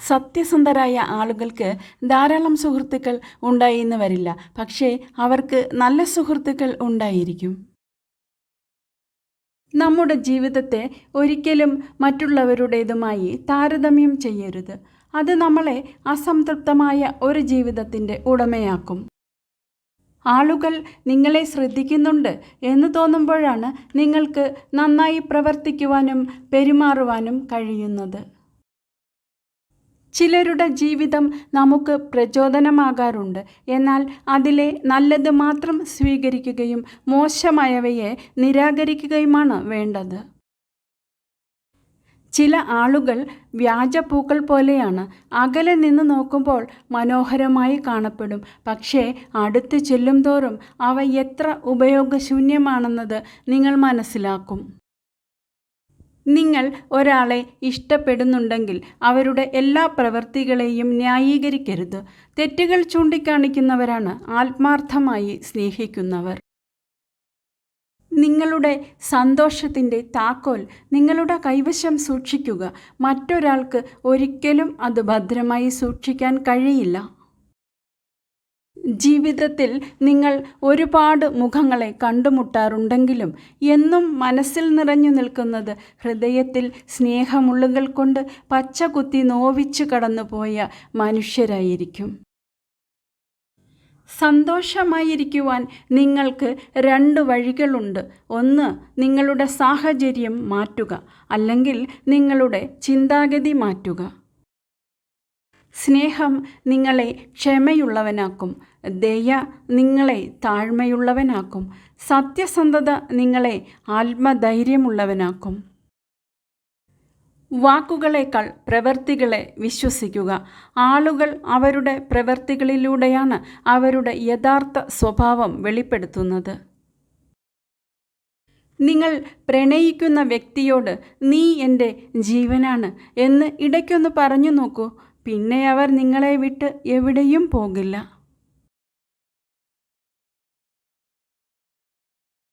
സത്യസന്ധരായ ആളുകൾക്ക് ധാരാളം സുഹൃത്തുക്കൾ ഉണ്ടായിന്ന് വരില്ല, പക്ഷേ അവർക്ക് നല്ല സുഹൃത്തുക്കൾ ഉണ്ടായിരിക്കും. നമ്മുടെ ജീവിതത്തെ ഒരിക്കലും മറ്റുള്ളവരുടേതുമായി താരതമ്യം ചെയ്യരുത്. അത് നമ്മളെ അസംതൃപ്തമായ ഒരു ജീവിതത്തിൻ്റെ ഉടമയാക്കും. ആളുകൾ നിങ്ങളെ ശ്രദ്ധിക്കുന്നുണ്ട് എന്ന് തോന്നുമ്പോഴാണ് നിങ്ങൾക്ക് നന്നായി പ്രവർത്തിക്കുവാനും പെരുമാറുവാനും കഴിയുന്നത്. ചിലരുടെ ജീവിതം നമുക്ക് പ്രചോദനമാകാറുണ്ട്. എന്നാൽ അതിലെ നല്ലത് മാത്രം സ്വീകരിക്കുകയും മോശമായവയെ നിരാകരിക്കുകയുമാണ് വേണ്ടത്. ചില ആളുകൾ വ്യാജപ്പൂക്കൾ പോലെയാണ്. അകലെ നിന്ന് നോക്കുമ്പോൾ മനോഹരമായി കാണപ്പെടും, പക്ഷേ അടുത്ത് ചെല്ലും തോറും അവ എത്ര ഉപയോഗശൂന്യമാണെന്നത് നിങ്ങൾ മനസ്സിലാക്കും. നിങ്ങൾ ഒരാളെ ഇഷ്ടപ്പെടുന്നുണ്ടെങ്കിൽ അവരുടെ എല്ലാ പ്രവൃത്തികളെയും ന്യായീകരിക്കരുത്. തെറ്റുകൾ ചൂണ്ടിക്കാണിക്കുന്നവരാണ് ആത്മാർത്ഥമായി സ്നേഹിക്കുന്നവർ. നിങ്ങളുടെ സന്തോഷത്തിൻ്റെ താക്കോൽ നിങ്ങളുടെ കൈവശം സൂക്ഷിക്കുക. മറ്റൊരാൾക്ക് ഒരിക്കലും അത് ഭദ്രമായി സൂക്ഷിക്കാൻ കഴിയില്ല. ജീവിതത്തിൽ നിങ്ങൾ ഒരുപാട് മുഖങ്ങളെ കണ്ടുമുട്ടാറുണ്ടെങ്കിലും എന്നും മനസ്സിൽ നിറഞ്ഞു നിൽക്കുന്നത് ഹൃദയത്തിൽ സ്നേഹമുള്ളുകൾ കൊണ്ട് പച്ചകുത്തി നോവിച്ചു കടന്നുപോയ മനുഷ്യരായിരിക്കും. സന്തോഷമായിരിക്കുവാൻ നിങ്ങൾക്ക് 2 വഴികളുണ്ട്. ഒന്ന്, നിങ്ങളുടെ സാഹചര്യം മാറ്റുക, അല്ലെങ്കിൽ നിങ്ങളുടെ ചിന്താഗതി മാറ്റുക. സ്നേഹം നിങ്ങളെ ക്ഷമയുള്ളവനാക്കും. ദയ നിങ്ങളെ താഴ്മയുള്ളവനാക്കും. സത്യസന്ധത നിങ്ങളെ ആത്മധൈര്യമുള്ളവനാക്കും. വാക്കുകളേക്കാൾ പ്രവൃത്തികളെ വിശ്വസിക്കുക. ആളുകൾ അവരുടെ പ്രവൃത്തികളിലൂടെയാണ് അവരുടെ യഥാർത്ഥ സ്വഭാവം വെളിപ്പെടുത്തുന്നത്. നിങ്ങൾ പ്രണയിക്കുന്ന വ്യക്തിയോട് "നീ എൻ്റെ ജീവനാണ്" എന്ന് ഇടയ്ക്കൊന്ന് പറഞ്ഞു നോക്കൂ. പിന്നെ അവർ നിങ്ങളെ വിട്ട് എവിടെയും പോകില്ല.